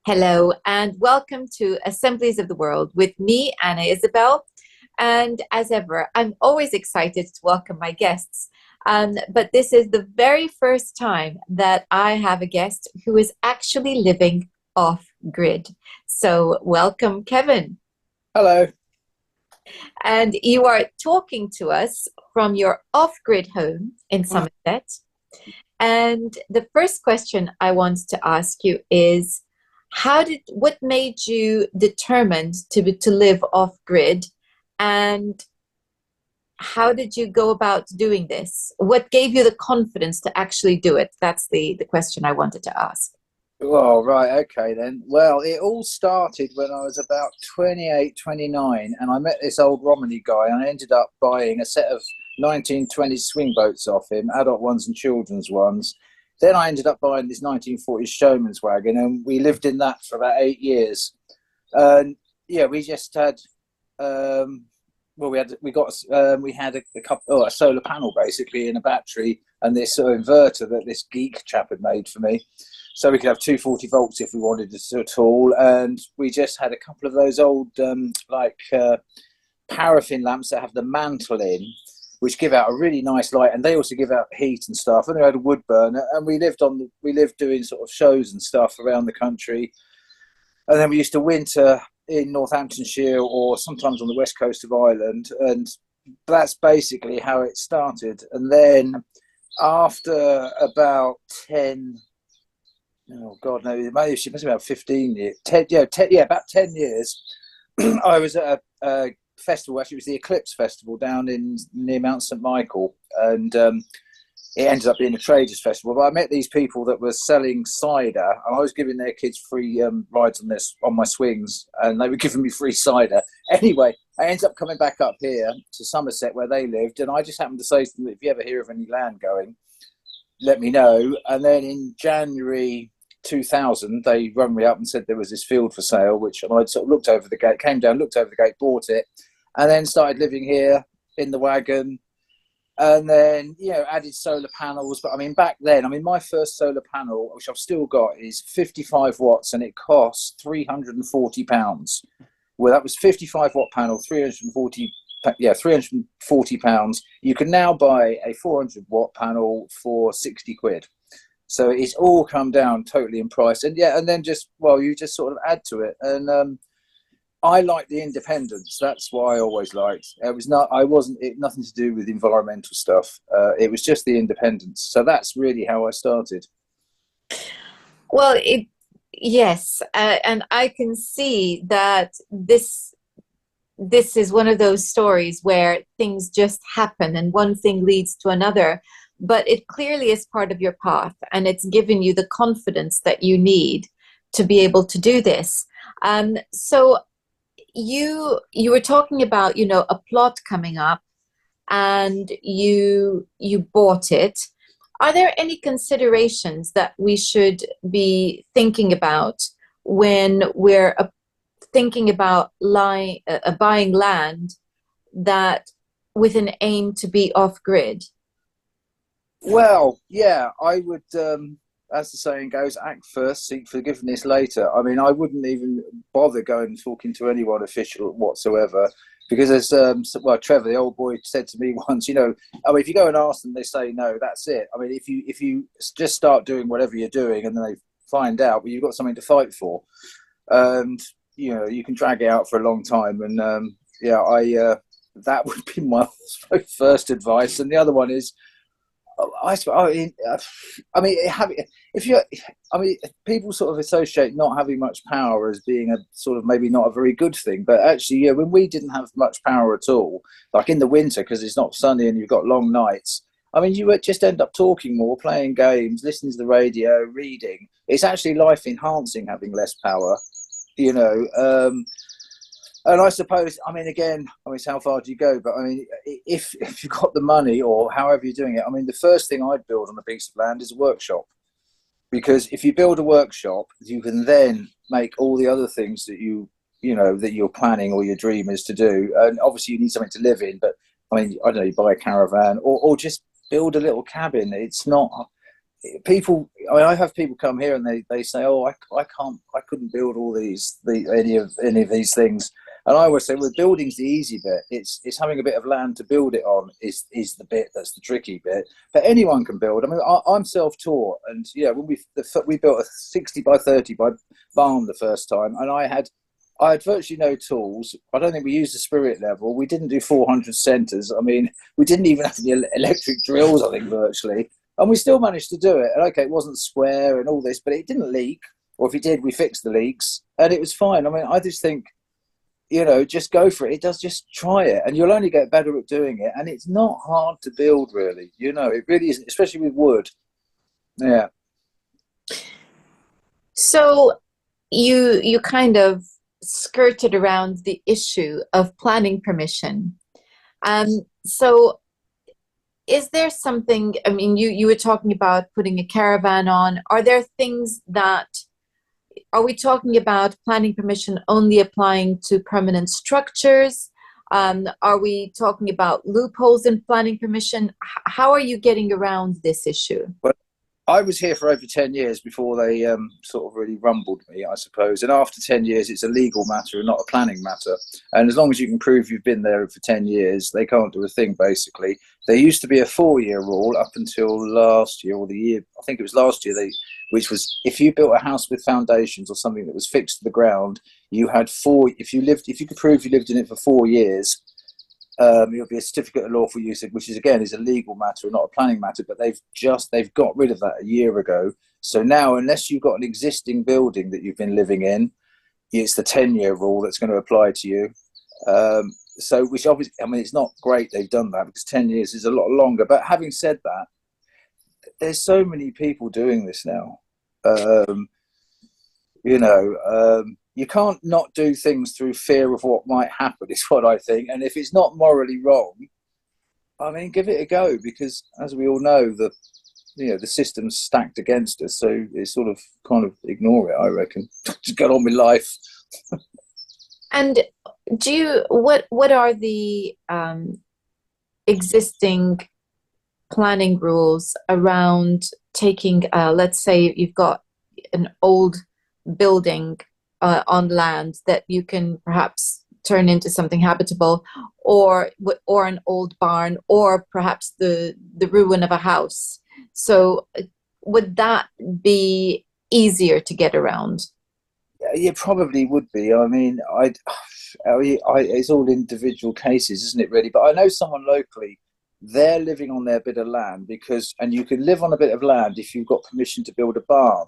Hello, and welcome to Assemblies of the World with me, Anna Isabel. And as ever, I'm always excited to welcome my guests. But this is the very first time that I have a guest who is actually living off grid. So, welcome, Kevin. Hello. And you are talking to us from your off grid home in Somerset. And the first question I want to ask you is, what made you determined to live off grid, and how did you go about doing this? What gave you the confidence to actually do it? That's the question I wanted to ask. Well, right, okay then. Well, it all started when I was about 28, 29, and I met this old Romany guy, and I ended up buying a set of 1920s swing boats off him, adult ones and children's ones. Then I ended up buying this 1940s showman's wagon, and we lived in that for about 8 years. And yeah, we just had, well, we had a couple, a solar panel basically in a battery, and this sort of inverter that this geek chap had made for me. So we could have 240 volts if we wanted it at all. And we just had a couple of those old, paraffin lamps that have the mantle in, which give out a really nice light. And they also give out heat and stuff. And we had a wood burner. And we lived doing sort of shows and stuff around the country. And then we used to winter in Northamptonshire or sometimes on the west coast of Ireland. And that's basically how it started. And then after about 10, oh God, no, maybe she must have about 15 years. 10, yeah, about 10 years. I was at a festival. Actually, it was the Eclipse Festival down in near Mount St Michael, and it ended up being a traders festival. But I met these people that were selling cider, and I was giving their kids free rides on my swings, and they were giving me free cider. Anyway, I ended up coming back up here to Somerset where they lived, and I just happened to say to them, if you ever hear of any land going, let me know. And then in January 2000, they rung me up and said there was this field for sale, which I'd sort of looked over the gate, came down, looked over the gate, bought it, and then started living here in the wagon. And then, added solar panels. But I mean, back then, my first solar panel, which I've still got, is 55 watts, and it costs £340. Well, that was 55 watt panel, 340 pounds. You can now buy a 400 watt panel for 60 quid. So it's all come down totally in price. And then you just sort of add to it. And I like the independence. That's what I always liked. Nothing to do with environmental stuff. It was just the independence. So that's really how I started. Well, yes, and I can see that this is one of those stories where things just happen and one thing leads to another, but it clearly is part of your path, and it's given you the confidence that you need to be able to do this. So you were talking about, a plot coming up, and you bought it. Are there any considerations that we should be thinking about when we're thinking about buying land that with an aim to be off grid? Well, yeah, I would, as the saying goes, act first, seek forgiveness later. I wouldn't even bother going and talking to anyone official whatsoever, because as Trevor, the old boy, said to me once, if you go and ask them, they say no, that's it. If you just start doing whatever you're doing and then they find out, well, you've got something to fight for, and you can drag it out for a long time. And that would be my first advice. And the other one is, people sort of associate not having much power as being a sort of maybe not a very good thing, but actually, when we didn't have much power at all, like in the winter, because it's not sunny and you've got long nights, you would just end up talking more, playing games, listening to the radio, reading. It's actually life enhancing having less power, and I suppose, it's how far do you go? But if you've got the money or however you're doing it, the first thing I'd build on a piece of land is a workshop. Because if you build a workshop, you can then make all the other things that that you're planning or your dream is to do. And obviously you need something to live in, but I don't know, you buy a caravan or just build a little cabin. people, I have people come here and they say, oh, I couldn't build all any of these things. And I always say, well, building's the easy bit. It's having a bit of land to build it on is the bit that's the tricky bit. But anyone can build. I mean, I'm self-taught, and when we built a 60 by 30 by barn the first time, and I had virtually no tools. I don't think we used the spirit level. We didn't do 400 centres. I mean, we didn't even have the electric drills, I think, virtually. And we still managed to do it. And okay, it wasn't square and all this, but it didn't leak. Or if it did, we fixed the leaks. And it was fine. I mean, I just think, just go for it. It does, just try it. And you'll only get better at doing it. And it's not hard to build, really. It really isn't, especially with wood. Yeah. So you kind of skirted around the issue of planning permission. So is there something, I mean, you were talking about putting a caravan on. Are there things are we talking about planning permission only applying to permanent structures? Are we talking about loopholes in planning permission? How are you getting around this issue? Well, I was here for over 10 years before they sort of really rumbled me, I suppose. And after 10 years, it's a legal matter and not a planning matter. And as long as you can prove you've been there for 10 years, they can't do a thing, basically. There used to be a 4-year rule up until last year, or the year, I think it was last year, which was if you built a house with foundations or something that was fixed to the ground, you had if you could prove you lived in it for 4 years, it'll be a certificate of lawful use, which is a legal matter and not a planning matter. But they've got rid of that a year ago. So now, unless you've got an existing building that you've been living in, it's the 10-year rule that's going to apply to you. Which obviously, I mean, it's not great they've done that, because 10 years is a lot longer. But having said that, there's so many people doing this now. You can't not do things through fear of what might happen, is what I think. And if it's not morally wrong, I mean, give it a go, because as we all know, the system's stacked against us. So it's sort of kind of ignore it, I reckon. Just get on with life. And what are the existing planning rules around taking, let's say you've got an old building on land that you can perhaps turn into something habitable, or an old barn, or perhaps the ruin of a house. So would that be easier to get around? Yeah, it probably would be. I mean, it's all individual cases, isn't it, really? But I know someone locally, they're living on their bit of land and you can live on a bit of land if you've got permission to build a barn.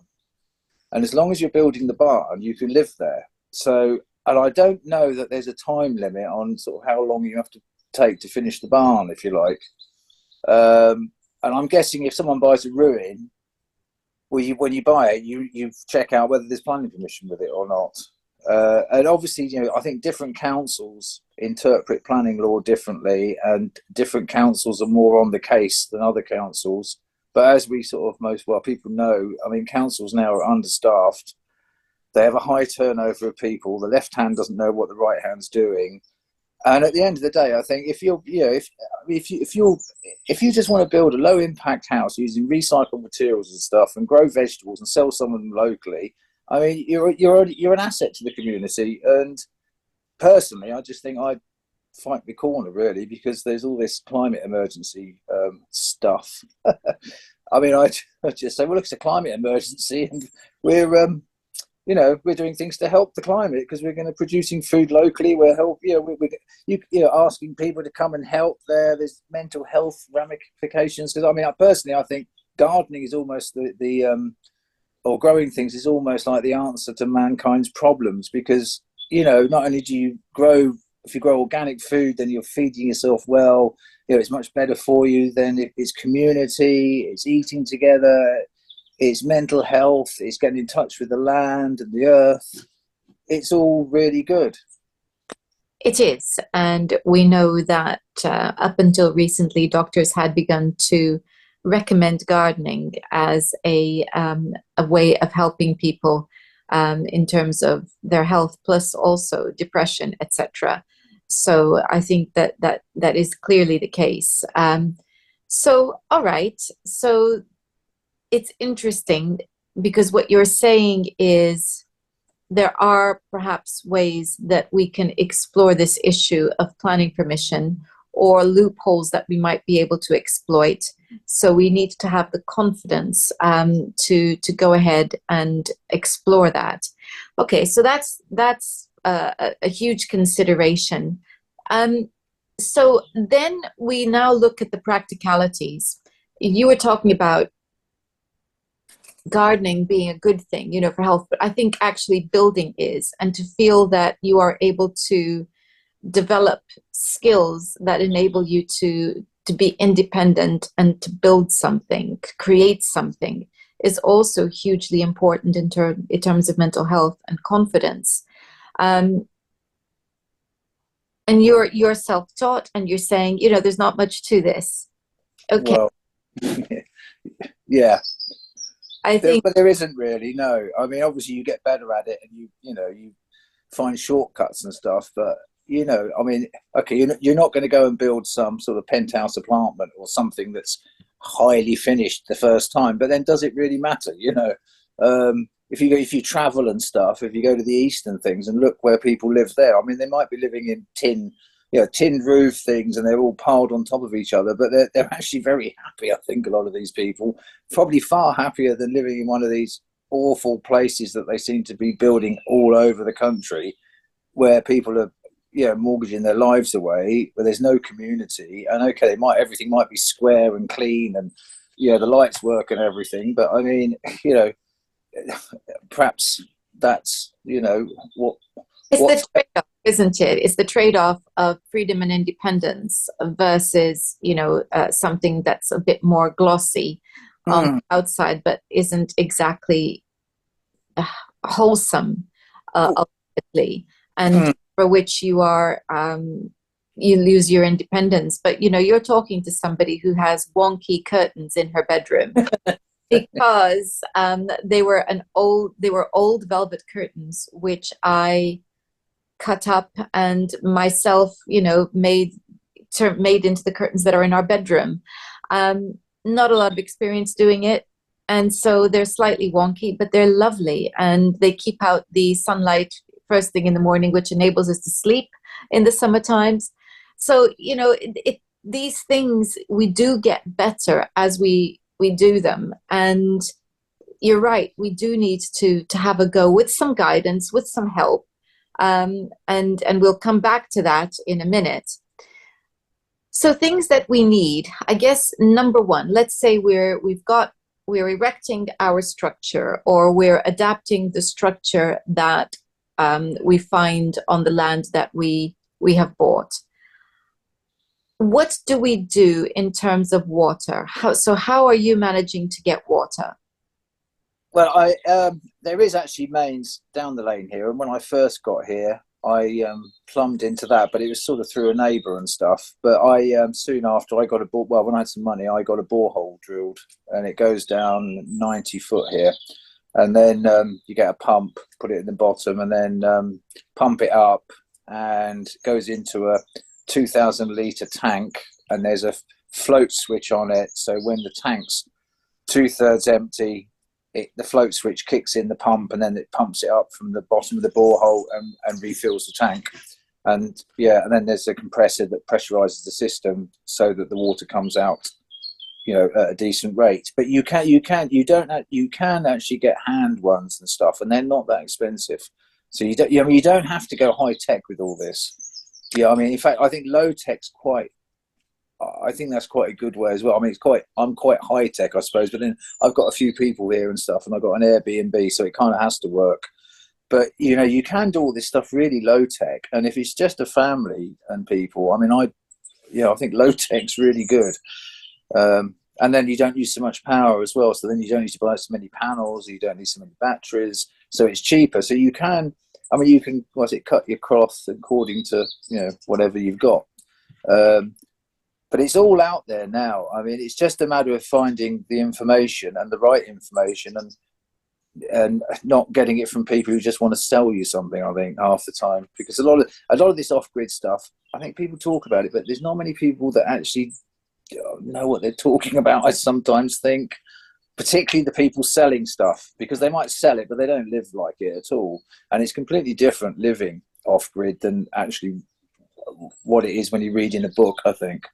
And as long as you're building the barn, you can live there. So, and I don't know that there's a time limit on sort of how long you have to take to finish the barn, if you like. And I'm guessing if someone buys a ruin, when you buy it, you check out whether there's planning permission with it or not. And obviously, I think different councils interpret planning law differently, and different councils are more on the case than other councils. But as we sort of people know, I mean, councils now are understaffed. They have a high turnover of people. The left hand doesn't know what the right hand's doing. And at the end of the day, I think if you just want to build a low impact house using recycled materials and stuff, and grow vegetables and sell some of them locally, I mean, you're an asset to the community. And personally, I just think I'd fight the corner, really, because there's all this climate emergency stuff. I mean, I just say, well, look, it's a climate emergency, and we're doing things to help the climate, because we're going to producing food locally. We're asking people to come and help there. There's mental health ramifications. Because I mean, I think gardening is almost or growing things is almost like the answer to mankind's problems, because not only do you grow, if you grow organic food, then you're feeding yourself well. It's much better for you. Then it's community, it's eating together, it's mental health, it's getting in touch with the land and the earth. It's all really good. It is. And we know that up until recently, doctors had begun to recommend gardening as a way of helping people in terms of their health, plus also depression, etc. So I think that is clearly the case. So, all right. So it's interesting because what you're saying is there are perhaps ways that we can explore this issue of planning permission or loopholes that we might be able to exploit. So we need to have the confidence to go ahead and explore that. Okay, so that's a huge consideration. So then we now look at the practicalities. You were talking about gardening being a good thing, for health, but I think actually building is, and to feel that you are able to develop skills that enable you to be independent and to build something, create something, is also hugely important in terms of mental health and confidence. Um, and you're self-taught, and you're saying, there's not much to this. Okay, Well, yeah, I think but there isn't really. No, I mean, obviously you get better at it, and you find shortcuts and stuff. But I mean, okay, you're not going to go and build some sort of penthouse apartment or something that's highly finished the first time. But then, does it really matter? If you travel and stuff, if you go to the east and things and look where people live there, I mean, they might be living in tin roof things, and they're all piled on top of each other, but they're actually very happy. I think a lot of these people probably far happier than living in one of these awful places that they seem to be building all over the country, where people are mortgaging their lives away, where there's no community. And okay, everything might be square and clean, and the lights work and everything, but I mean, perhaps that's what it's what's the trade-off, isn't it? It's the trade-off of freedom and independence versus, something that's a bit more glossy on the outside, but isn't exactly uh, wholesome, ultimately, and for which you lose your independence. But you're talking to somebody who has wonky curtains in her bedroom because they were old velvet curtains, which I cut up and myself, made into the curtains that are in our bedroom. Not a lot of experience doing it, and so they're slightly wonky, but they're lovely, and they keep out the sunlight first thing in the morning, which enables us to sleep in the summer times. So these things, we do get better as we do them, and you're right, we do need to have a go with some guidance, with some help. And we'll come back to that in a minute. So things that we need, I guess, number one, let's say we're erecting our structure, or we're adapting the structure that we find on the land that we have bought. What do we do in terms of water? How are you managing to get water? Well, there is actually mains down the lane here, and when I first got here, I plumbed into that, but it was sort of through a neighbour and stuff. But I soon after I got when I had some money, I got a borehole drilled, and it goes down 90 foot here, and then you get a pump, put it in the bottom, and then pump it up, and it goes into a 2,000 litre tank, and there's a float switch on it, so when the tank's 2/3 empty, the float switch kicks in the pump, and then it pumps it up from the bottom of the borehole and refills the tank. And and then there's a compressor that pressurizes the system so that the water comes out, at a decent rate. But you can actually get hand ones and stuff, and they're not that expensive. So you don't have to go high tech with all this. I mean, in fact, I think low tech's I think that's quite a good way as well. I mean, I'm quite high tech, I suppose, but then I've got a few people here and stuff, and I've got an Airbnb, so it kind of has to work. But you can do all this stuff really low tech, and if it's just a family and people, I mean, I think low tech's really good. And then you don't use so much power as well, so then you don't need to buy so many panels, you don't need so many batteries, so it's cheaper. So you can cut your cloth according to whatever you've got. But it's all out there now. I mean, it's just a matter of finding the information and the right information, and not getting it from people who just want to sell you something. I think half the time, because a lot of this off-grid stuff, I think people talk about it, but there's not many people that actually know what they're talking about. I sometimes think, particularly the people selling stuff, because they might sell it, but they don't live like it at all. And it's completely different living off grid than actually what it is when you read in a book, I think.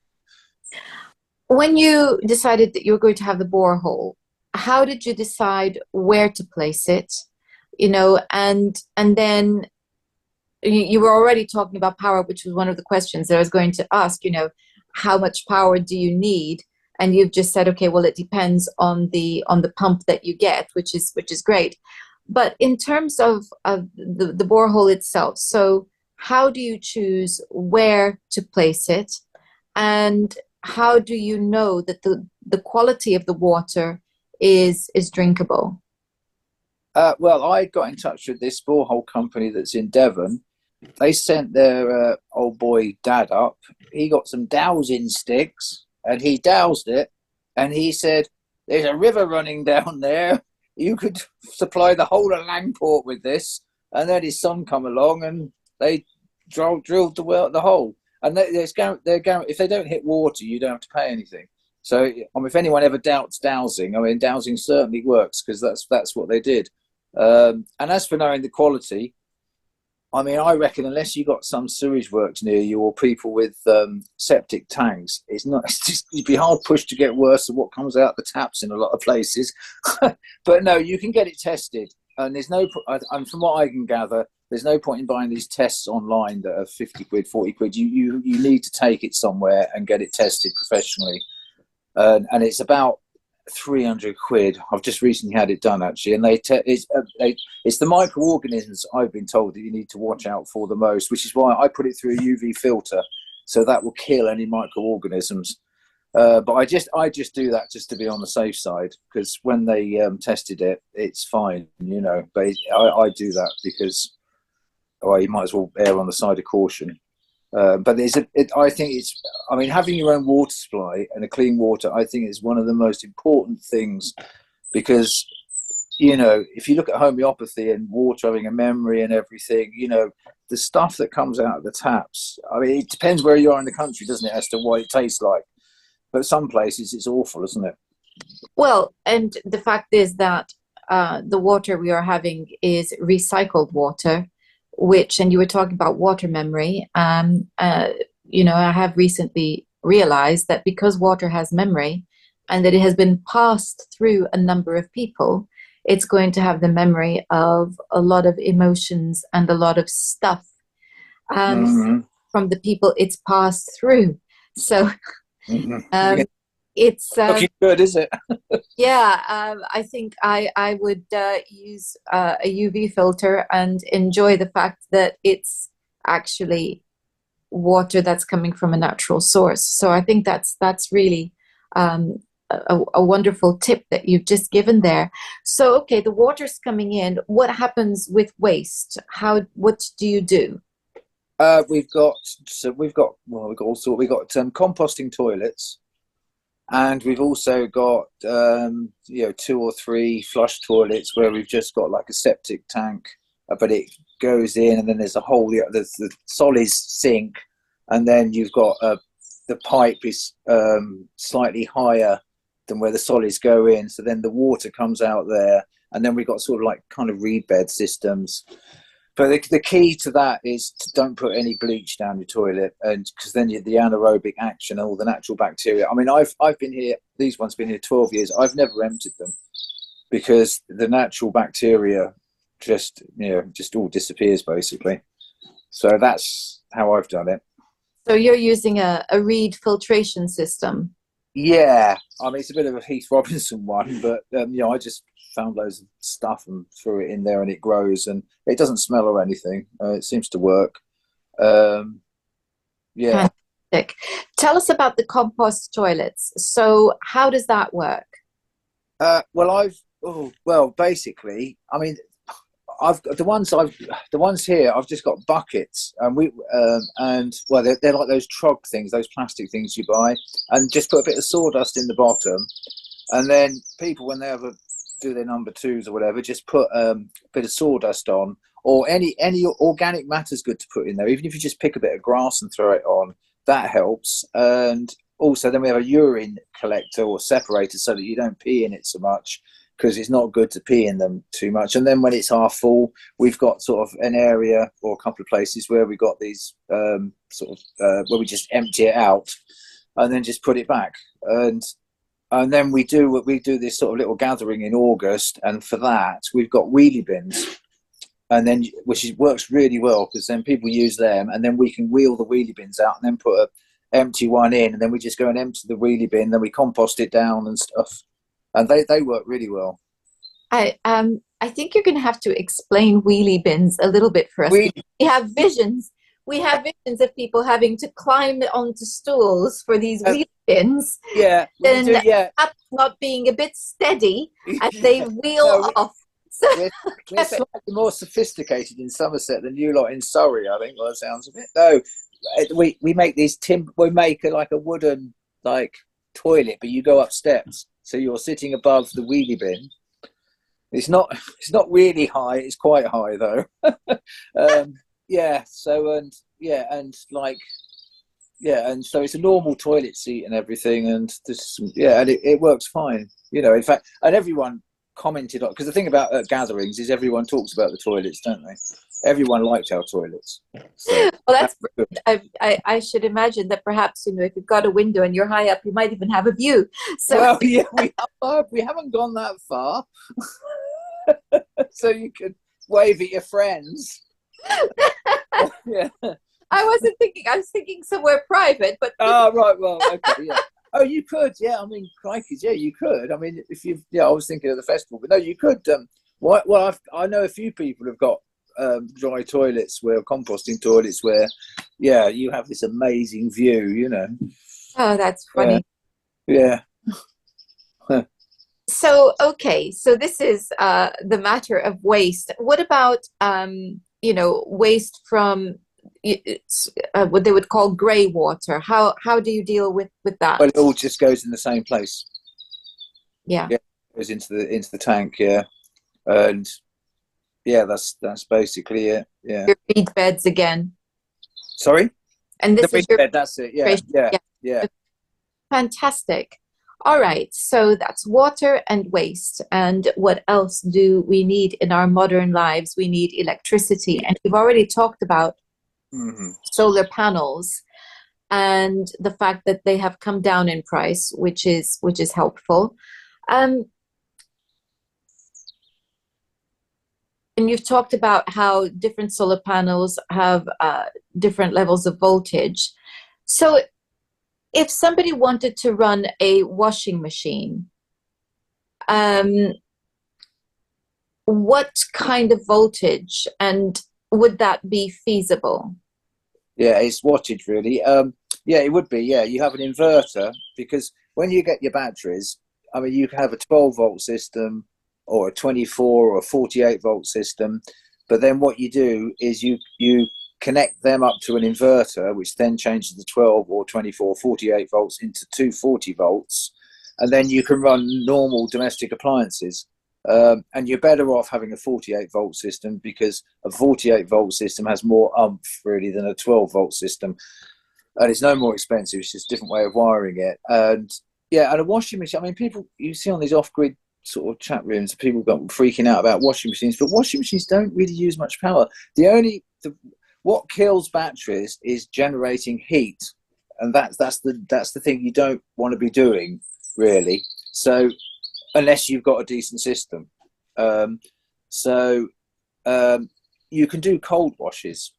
When you decided that you were going to have the borehole, how did you decide where to place it? And then you were already talking about power, which was one of the questions that I was going to ask, how much power do you need? And you've just said, okay, well, it depends on the pump that you get, which is great. But in terms of the borehole itself, so how do you choose where to place it? And how do you know that the quality of the water is drinkable? Well, I got in touch with this borehole company that's in Devon. They sent their old boy dad up. He got some dowsing sticks and he dowsed it. And he said, there's a river running down there. You could supply the whole of Langport with this. And then his son come along and they drilled the hole. And if they don't hit water, you don't have to pay anything. So if anyone ever doubts dowsing, dowsing certainly works, because that's what they did. And as for knowing the quality, I reckon unless you got some sewage works near you or people with septic tanks, you'd be hard pushed to get worse than what comes out the taps in a lot of places. But no, you can get it tested, and and from what I can gather, there's no point in buying these tests online that are 50 quid, 40 quid. You need to take it somewhere and get it tested professionally, and it's about 300 quid. I've just recently had it done, actually, and it's the microorganisms I've been told that you need to watch out for the most, which is why I put it through a UV filter, so that will kill any microorganisms. But I just do that just to be on the safe side, because when they tested it, it's fine, But I do that because you might as well err on the side of caution. But I think having your own water supply and a clean water, I think, is one of the most important things, because, if you look at homeopathy and water having a memory and everything, the stuff that comes out of the taps, it depends where you are in the country, doesn't it, as to what it tastes like. But some places it's awful, isn't it? Well, and the fact is that the water we are having is recycled water, and you were talking about water memory. I have recently realized that because water has memory and that it has been passed through a number of people, it's going to have the memory of a lot of emotions and a lot of stuff Mm-hmm. from the people it's passed through. So Mm-hmm. um, it's Looking good, is it? yeah, I think I would use a UV filter and enjoy the fact that it's actually water that's coming from a natural source. So I think that's really a wonderful tip that you've just given there. So okay, the water's coming in. What happens with waste? What do you do? We've got composting toilets. And we've also got, 2 or 3 flush toilets where we've just got like a septic tank, but it goes in, and then there's a hole. There's the solids sink, and then you've got the pipe is slightly higher than where the solids go in, so then the water comes out there, and then we've got sort of like kind of reed bed systems. But the key to that is to don't put any bleach down your toilet, and because then the anaerobic action, all the natural bacteria. I've been here. These ones been here 12 years. I've never emptied them because the natural bacteria just all disappears basically. So that's how I've done it. So you're using a reed filtration system. Yeah, it's a bit of a Heath Robinson one, but I just found loads of stuff and threw it in there, and it grows, and it doesn't smell or anything. It seems to work. Yeah. Fantastic. Tell us about the compost toilets. So how does that work? Basically, I've the ones here. I've just got buckets, and they're like those trog things, those plastic things you buy, and just put a bit of sawdust in the bottom, and then people, when they do their number 2s or whatever, just put a bit of sawdust on, or any organic matter's good to put in there. Even if you just pick a bit of grass and throw it on, that helps. And also then we have a urine collector or separator so that you don't pee in it so much, because it's not good to pee in them too much. And then when it's half full, we've got sort of an area or a couple of places where we got these where we just empty it out and then just put it back. And then we do this sort of little gathering in August, and for that we've got wheelie bins, and then works really well, because then people use them, and then we can wheel the wheelie bins out and then put a empty one in, and then we just go and empty the wheelie bin, then we compost it down and stuff, and they work really well. I think you're going to have to explain wheelie bins a little bit for us. Wheelie. We have visions. We have visions of people having to climb onto stools for these wheelie bins. Yeah, then do, yeah. Not being a bit steady as they wheel off. So we're slightly more sophisticated in Somerset than you lot in Surrey, I think, by the sounds of it. No, we make these we make like a wooden like toilet, but you go up steps, so you're sitting above the wheelie bin. It's not really high. It's quite high though. Yeah. So and so it's a normal toilet seat and everything, and it works fine. In fact, and everyone commented on, because the thing about gatherings is everyone talks about the toilets, don't they? Everyone liked our toilets. So, well, that's I should imagine that perhaps if you've got a window and you're high up, you might even have a view. So well, yeah, we haven't gone that far. So you could wave at your friends. Yeah. I wasn't thinking. I was thinking somewhere private, but right. Well, okay, yeah. Oh, you could, yeah. I mean, crikey, yeah, you could. I mean, if you, I was thinking of the festival, but no, you could. Well, I know a few people have got dry toilets, composting toilets, where, yeah, you have this amazing view. Oh, that's funny. Yeah. So, okay, so this is the matter of waste. What about waste from what they would call grey water? How do you deal with that? Well, it all just goes in the same place. Yeah. Yeah, it goes into the tank. Yeah, and yeah, that's basically it. Yeah. Your reed beds again. Sorry. And this is your bed. That's it. Yeah. Fantastic. All right, so that's water and waste. And what else do we need in our modern lives? We need electricity. And we've already talked about solar panels and the fact that they have come down in price, which is helpful. And you've talked about how different solar panels have different levels of voltage. So if somebody wanted to run a washing machine, what kind of voltage, and would that be feasible? Yeah, it's wattage really. Yeah, it would be. Yeah, you have an inverter, because when you get your batteries, I mean, you can have a 12-volt system or a 24 or a 48-volt system, but then what you do is you connect them up to an inverter, which then changes the 12 or 24, 48 volts into 240 volts, and then you can run normal domestic appliances. And you're better off having a 48-volt system, because a 48-volt system has more oomph really than a 12-volt system, and it's no more expensive. It's just a different way of wiring it. And yeah, and a washing machine. I mean, people you see on these off-grid sort of chat rooms, people got freaking out about washing machines, but washing machines don't really use much power. What kills batteries is generating heat, and that's the thing you don't want to be doing really. So unless you've got a decent system, you can do cold washes,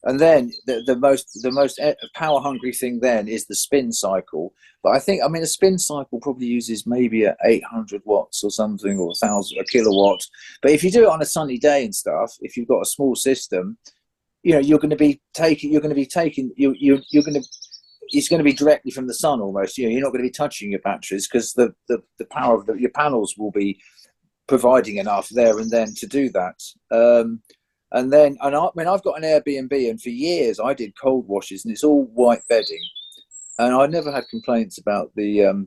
and then the most power hungry thing then is the spin cycle. But a spin cycle probably uses maybe 800 watts or something, or a kilowatt. But if you do it on a sunny day and stuff, if you've got a small system, it's going to be directly from the sun almost. You're not going to be touching your batteries, because the power of your panels will be providing enough there and then to do that. I've got an Airbnb, and for years I did cold washes, and it's all white bedding, and I never had complaints about the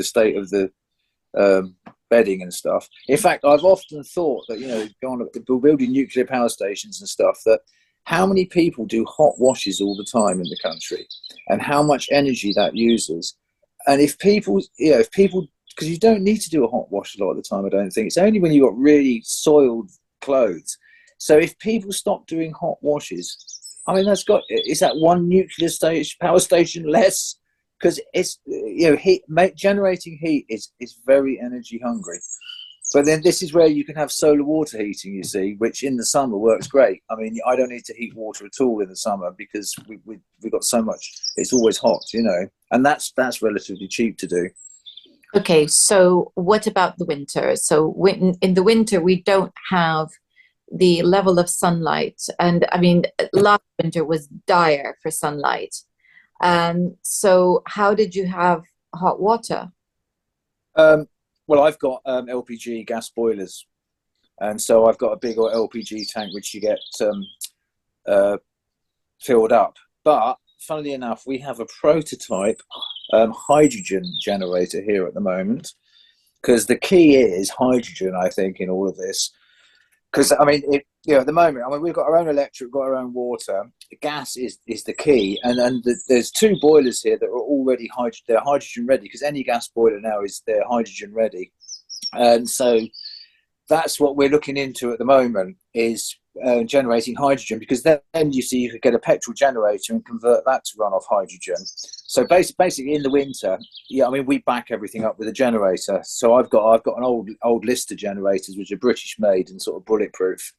state of the bedding and stuff. In fact, I've often thought that we're building nuclear power stations and stuff, that How many people do hot washes all the time in the country, and how much energy that uses? And if people, because you don't need to do a hot wash a lot of the time, I don't think. It's only when you've got really soiled clothes. So if people stop doing hot washes, I mean, is that one nuclear station, power station less? Because it's, generating heat is very energy hungry. But then this is where you can have solar water heating, you see, which in the summer works great. I mean, I don't need to heat water at all in the summer because we've got so much, it's always hot, and that's relatively cheap to do. Okay, so what about the winter? So in the winter, we don't have the level of sunlight. And I mean, last winter was dire for sunlight. So how did you have hot water? Well, I've got LPG gas boilers, and so I've got a big LPG tank which you get filled up. But funnily enough, we have a prototype hydrogen generator here at the moment, because the key is hydrogen, I think, in all of this. Because I mean, at the moment, I mean, we've got our own electric, got our own water. Gas is the key, and there's two boilers here that are already they're hydrogen ready, because any gas boiler now they're hydrogen ready, and so that's what we're looking into at the moment, is generating hydrogen, because then you see you could get a petrol generator and convert that to run off hydrogen. So basically in the winter, I mean, we back everything up with a generator. So I've got an old list of generators which are British made and sort of bulletproof.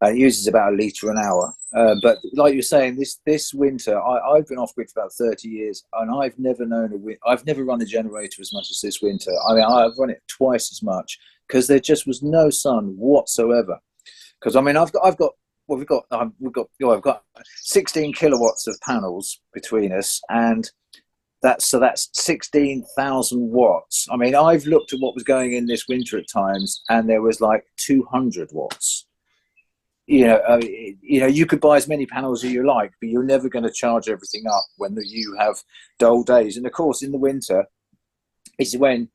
It uses about a litre an hour. But like you're saying, this winter, I've been off grid for about 30 years, and I've never run a generator as much as this winter. I mean, I've run it twice as much because there just was no sun whatsoever. Because I mean, we've got 16 kilowatts of panels between us, and that's 16,000 watts. I mean, I've looked at what was going in this winter at times, and there was like 200 watts. You could buy as many panels as you like, but you're never going to charge everything up when you have dull days. And of course, in the winter, it's when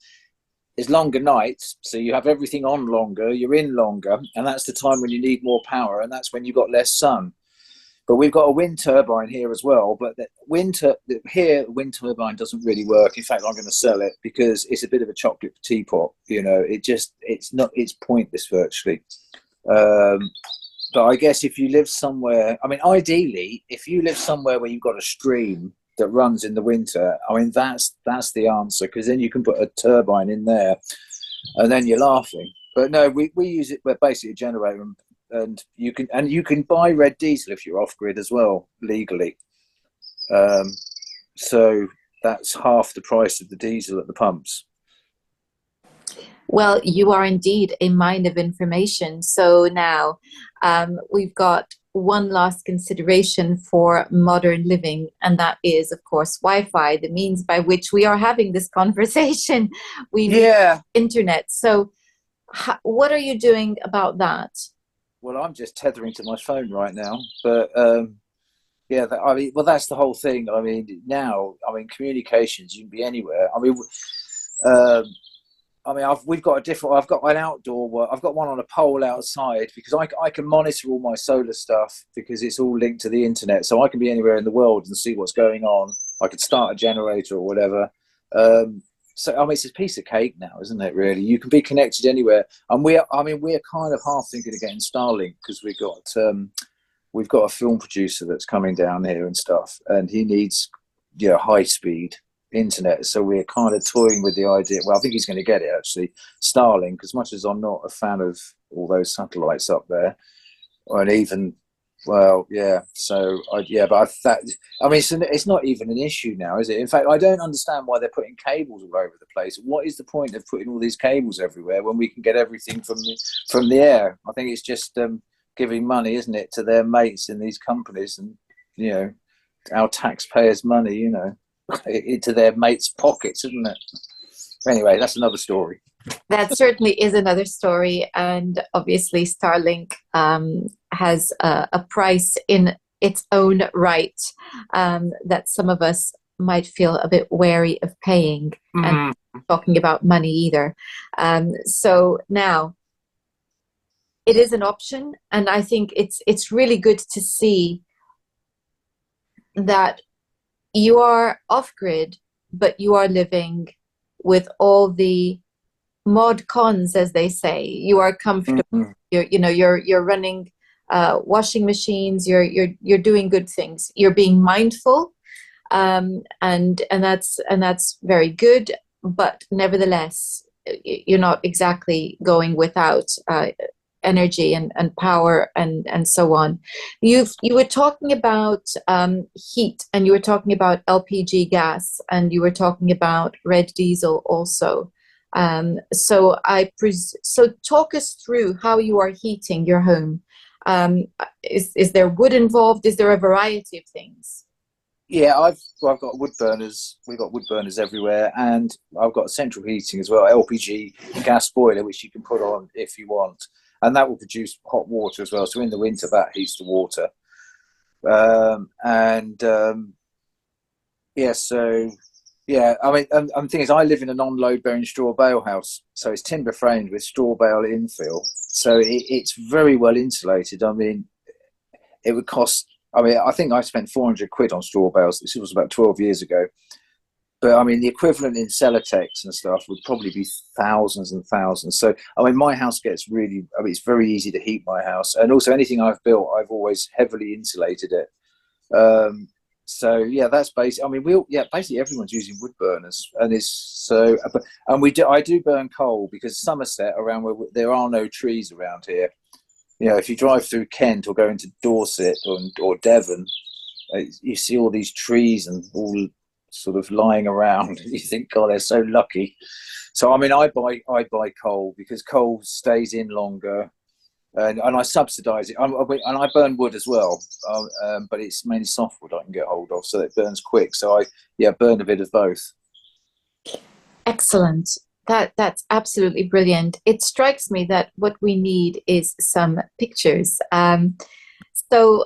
it's longer nights, so you have everything on longer, you're in longer, and that's the time when you need more power, and that's when you've got less sun. But we've got a wind turbine here as well, but the wind turbine doesn't really work. In fact, I'm going to sell it because it's a bit of a chocolate teapot. It's pointless virtually. But I guess if you live somewhere, I mean, ideally, if you live somewhere where you've got a stream that runs in the winter, I mean, that's the answer, because then you can put a turbine in there, and then you're laughing. But no, we use it. We're basically a generator, and you can buy red diesel if you're off grid as well, legally. So that's half the price of the diesel at the pumps. Well, you are indeed a mine of information. So now we've got one last consideration for modern living, and that is, of course, Wi-Fi, the means by which we are having this conversation. We need internet. So what are you doing about that? Well, I'm just tethering to my phone right now, but that's the whole thing. I mean, now, communications, you can be anywhere. We've got I've got an outdoor one. I've got one on a pole outside, because I can monitor all my solar stuff because it's all linked to the internet. So I can be anywhere in the world and see what's going on. I could start a generator or whatever. It's a piece of cake now, isn't it? Really, you can be connected anywhere. And we're kind of half thinking of getting Starlink, because we've got a film producer that's coming down here and stuff, and he needs high speed internet. So we're kind of toying with the idea. Well, I think he's going to get it, actually, Starlink. As much as I'm not a fan of all those satellites up there, and even but it's not even an issue now, is it? In fact, I don't understand why they're putting cables all over the place. What is the point of putting all these cables everywhere when we can get everything from the air? I think it's just giving money, isn't it, to their mates in these companies, and our taxpayers' money, into their mates' pockets, isn't it? Anyway, that's another story. That certainly is another story, and obviously Starlink has a price in its own right that some of us might feel a bit wary of paying, and talking about money either. So now, it is an option, and I think it's really good to see that you are off grid, but you are living with all the mod cons, as they say. You are comfortable. Mm-hmm. You're running washing machines. You're doing good things. You're being mindful, and that's very good. But nevertheless, you're not exactly going without energy and power and so on. You were talking about heat, and you were talking about LPG gas, and you were talking about red diesel also. So talk us through how you are heating your home. Is there wood involved? Is there a variety of things? Yeah, I've got wood burners. We've got wood burners everywhere, and I've got central heating as well, LPG gas boiler, which you can put on if you want, and that will produce hot water as well. So in the winter, that heats the water. And yeah, so yeah, I mean, and the thing is, I live in a non-load bearing straw bale house, so it's timber framed with straw bale infill, so it's very well insulated. I mean, it would cost. I mean, I think I spent 400 quid on straw bales. This was about 12 years ago. But I mean, the equivalent in Celotex and stuff would probably be thousands and thousands. So, I mean, my house gets really, I mean, it's very easy to heat my house. And also anything I've built, I've always heavily insulated it. So yeah, that's basic. I mean, basically everyone's using wood burners, and I do burn coal because Somerset, around where there are no trees around here. You know, if you drive through Kent or go into Dorset or Devon, you see all these trees and all sort of lying around. You think, God, they're so lucky. So, I mean, I buy coal because coal stays in longer, and I subsidise it. And I burn wood as well, but it's mainly softwood I can get hold of, so it burns quick. So I burn a bit of both. Excellent. That's absolutely brilliant. It strikes me that what we need is some pictures. So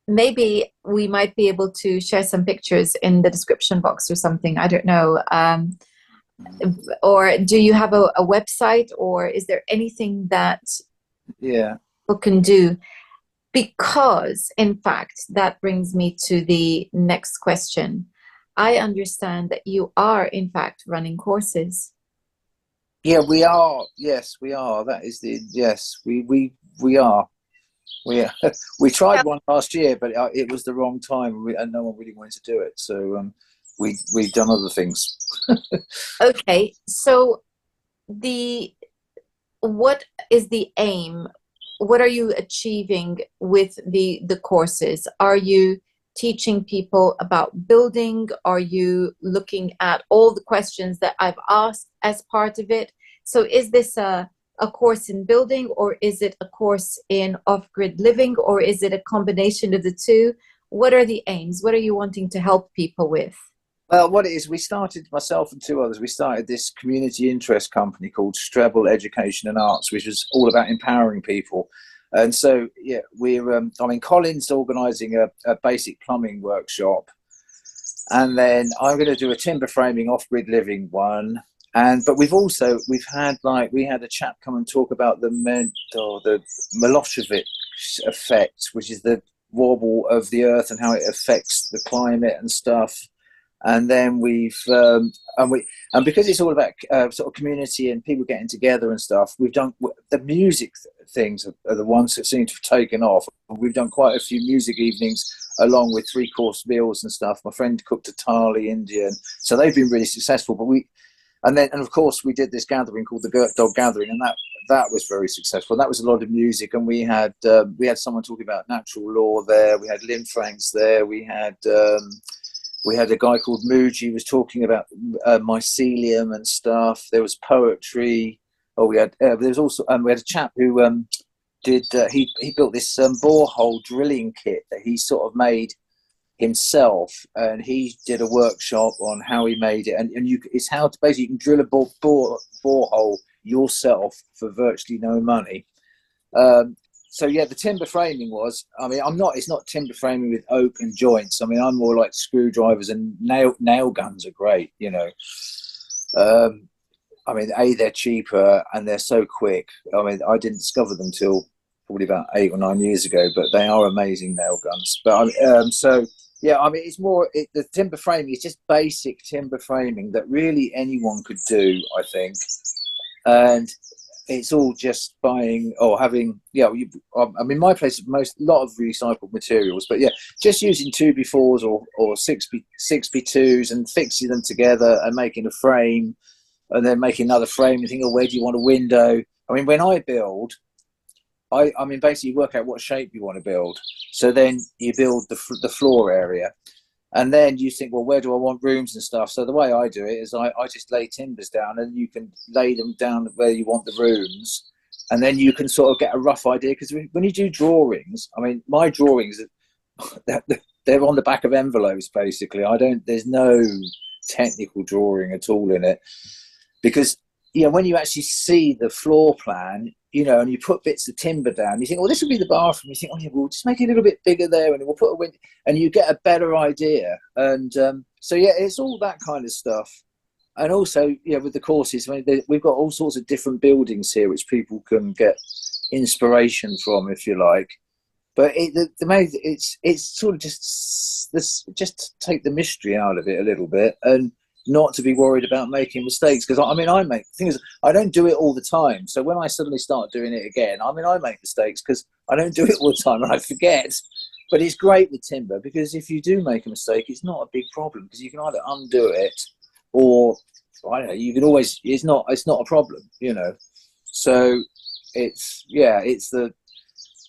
maybe we might be able to share some pictures in the description box or something. I don't know. Or do you have a website, or is there anything that people can do? Because, in fact, that brings me to the next question. I understand that you are, in fact, running courses. Yeah, we are. Yes, we are. That is yes, we are. We tried one last year, but it was the wrong time, and no one really wanted to do it. So we've done other things. Okay, so what is the aim? What are you achieving with the courses? Are you teaching people about building? Are you looking at all the questions that I've asked as part of it? So is this a course in building, or is it a course in off-grid living, or is it a combination of the two? What are the aims? What are you wanting to help people with? Well, what it is, we started, myself and two others, we started this community interest company called Strebel Education and Arts, which was all about empowering people. And so, yeah, Colin's organising a basic plumbing workshop. And then I'm going to do a timber framing off-grid living one. But we had a chap come and talk about the Milosevic effect, which is the wobble of the earth and how it affects the climate and stuff. And then because it's all about sort of community and people getting together and stuff, we've done the music things are the ones that seem to have taken off. We've done quite a few music evenings along with 3-course meals and stuff. My friend cooked a Thali Indian, so they've been really successful. And of course we did this gathering called the Girt Dog Gathering, and that was very successful. That was a lot of music, and we had someone talking about natural law there. We had Lynn Franks there. We had a guy called Muji was talking about mycelium and stuff. There was poetry. We had a chap who he built this borehole drilling kit that he sort of made himself, and he did a workshop on how he made it. And it's how to basically you can drill a borehole yourself for virtually no money. So yeah, the timber framing it's not timber framing with oak and joints. I mean, I'm more like screwdrivers, and nail guns are great, you know. I mean, A, they're cheaper and they're so quick. I mean, I didn't discover them till probably about 8 or 9 years ago, but they are amazing nail guns. But so yeah, I mean, it's more the timber framing is just basic timber framing that really anyone could do, I think, and it's all just buying or having. Yeah, I mean, my place is lot of recycled materials, but yeah, just using 2x4s or 6x2s and fixing them together and making a frame, and then making another frame and think, oh, where do you want a window? I mean, when I build, I mean, basically you work out what shape you want to build. So then you build the floor area. And then you think, well, where do I want rooms and stuff? So the way I do it is I just lay timbers down, and you can lay them down where you want the rooms. And then you can sort of get a rough idea. Because when you do drawings, I mean, my drawings, they're on the back of envelopes, basically. There's no technical drawing at all in it. Because, when you actually see the floor plan, and you put bits of timber down, you think, well, this will be the bathroom. You think, oh, yeah, we'll just make it a little bit bigger there, and we'll put a window, and you get a better idea. And so, yeah, it's all that kind of stuff. And also, with the courses, I mean, we've got all sorts of different buildings here, which people can get inspiration from, if you like. But it's sort of just take the mystery out of it a little bit, and not to be worried about making mistakes. Because I mean, I don't do it all the time. So when I suddenly start doing it again, I mean, I make mistakes because I don't do it all the time and I forget. But it's great with timber, because if you do make a mistake, it's not a big problem, because you can either undo it, or I don't know, you can always, it's not a problem, So it's I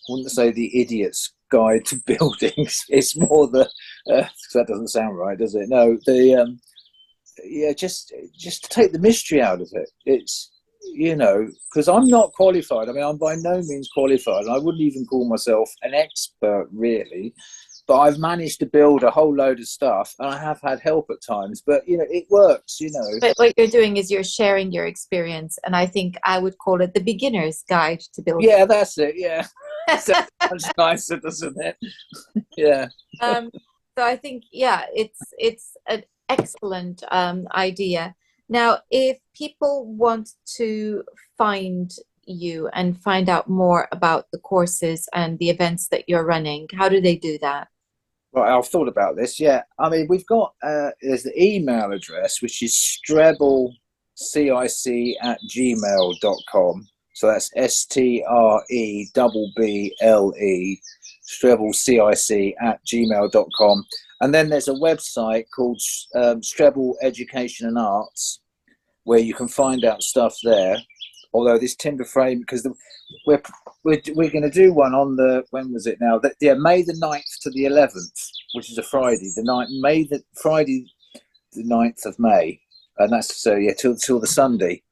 wouldn't say the idiot's guide to buildings. It's more that doesn't sound right, does it? No, just to take the mystery out of it. It's, because I'm not qualified. I mean, I'm by no means qualified. I wouldn't even call myself an expert, really. But I've managed to build a whole load of stuff, and I have had help at times. But, it works, But what you're doing is you're sharing your experience, and I think I would call it the beginner's guide to building. Yeah, that's it, yeah. Sounds much nicer, doesn't it? Yeah. So I think, it's an excellent idea. Now, if people want to find you and find out more about the courses and the events that you're running, how do they do that? Right, I've thought about this. Yeah, I mean, we've got there's the email address, which is strebelcic@gmail.com. So that's STREBBLE, strebelcic@gmail.com. And then there's a website called Strebel Education and Arts, where you can find out stuff there. Although this timber frame, because we're going to do one on when was it now? May the 9th to the 11th, which is a Friday. Friday the 9th of May, and that's till the Sunday.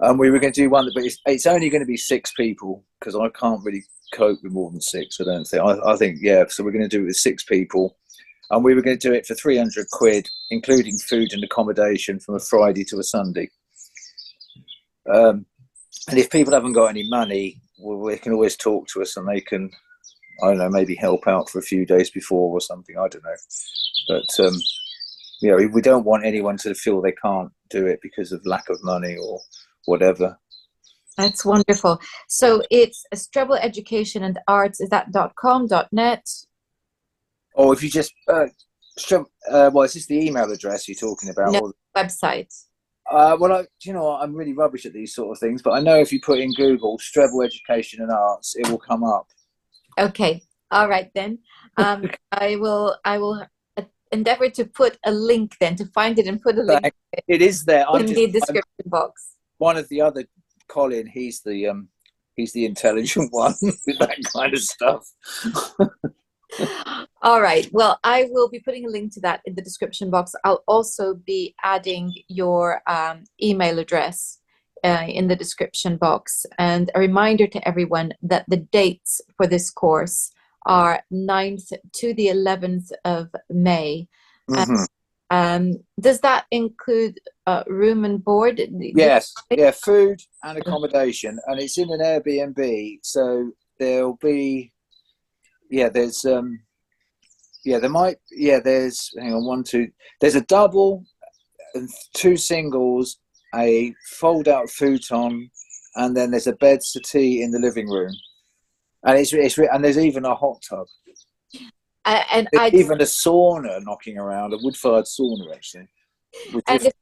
And we were going to do one, but it's only going to be 6 people, because I can't really cope with more than 6. I don't think. I think so we're going to do it with 6 people. And we were going to do it for £300, including food and accommodation, from a Friday to a Sunday. And if people haven't got any money, well, they can always talk to us, and they can, I don't know, maybe help out for a few days before or something. I don't know. But, we don't want anyone to feel they can't do it because of lack of money or whatever. That's wonderful. So it's Strebel Education and Arts. Is that .com, .net? Or if you just, is this the email address you're talking about? No, website. I'm really rubbish at these sort of things, but I know if you put in Google Strebel Education and Arts, it will come up. Okay. All right, then. I will endeavor to put a link then, to find it and put a link. It is there. In the description box. One of the other, Colin, he's the intelligent one with that kind of stuff. All right. Well, I will be putting a link to that in the description box. I'll also be adding your email address in the description box. And a reminder to everyone that the dates for this course are 9th to the 11th of May. Mm-hmm. Does that include room and board? Yes. Yeah, food and accommodation. And it's in an Airbnb. So there'll be... there's hang on, there's a double and 2 singles a fold-out futon, and then there's a bed settee in the living room, and and there's even a hot tub. And There's I even a sauna knocking around, a wood-fired sauna actually. With and different,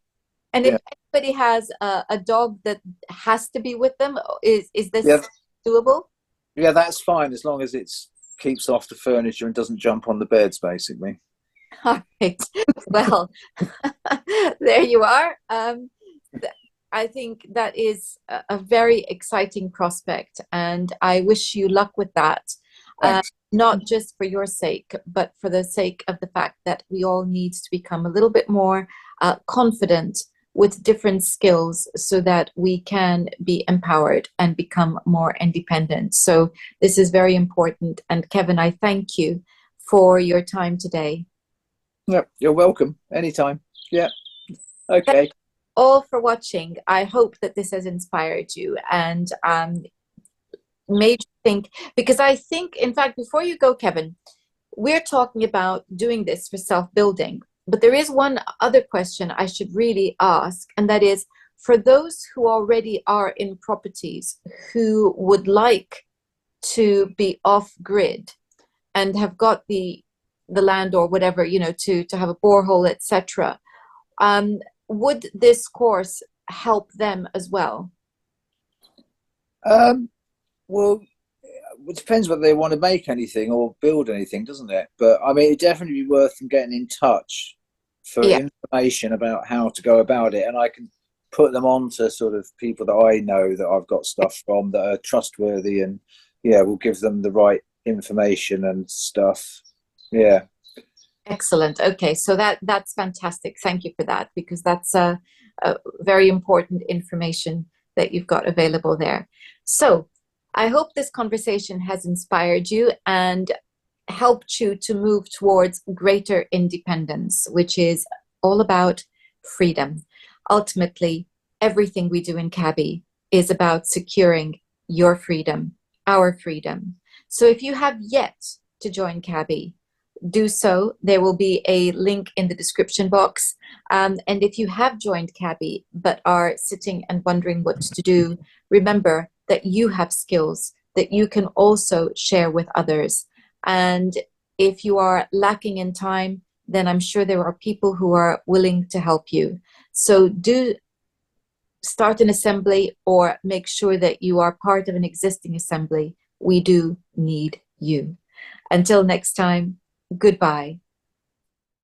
if yeah, anybody has a dog that has to be with them, is yeah, this doable? yeah. That's fine as long as it keeps off the furniture and doesn't jump on the beds, basically. All right. Well, there you are. I think that is a very exciting prospect, and I wish you luck with that. Uh, Thanks. Not just for your sake, but for the sake of the fact that we all need to become a little bit more confident with different skills so that we can be empowered and become more independent. So, this is very important. And Kevin, I thank you for your time today. Yep, you're welcome. Anytime. Yeah. Okay. All for watching. I hope that this has inspired you and made you think, because I think, in fact, before you go, Kevin, we're talking about doing this for self-building. But there is one other question I should really ask, and that is for those who already are in properties who would like to be off grid and have got the land or whatever, to have a borehole, etc. Would this course help them as well? Um, well, it depends whether they want to make anything or build anything, doesn't it? But I mean, it'd definitely be worth them getting in touch for Yeah, information about how to go about it, and I can put them on to sort of people that I know that I've got stuff from that are trustworthy, and yeah, we'll give them the right information and stuff. Yeah. excellent. Okay, so that's fantastic. Thank you for that because that's a very important information that you've got available there. So I hope this conversation has inspired you and helped you to move towards greater independence, which is all about freedom. Ultimately, everything we do in Cabby is about securing your freedom, our freedom. So if you have yet to join Cabby, do so. There will be a link in the description box. And if you have joined Cabby but are sitting and wondering what to do, remember that you have skills that you can also share with others. And if you are lacking in time, then I'm sure there are people who are willing to help you. So do start an assembly or make sure that you are part of an existing assembly. We do need you. Until next time, goodbye.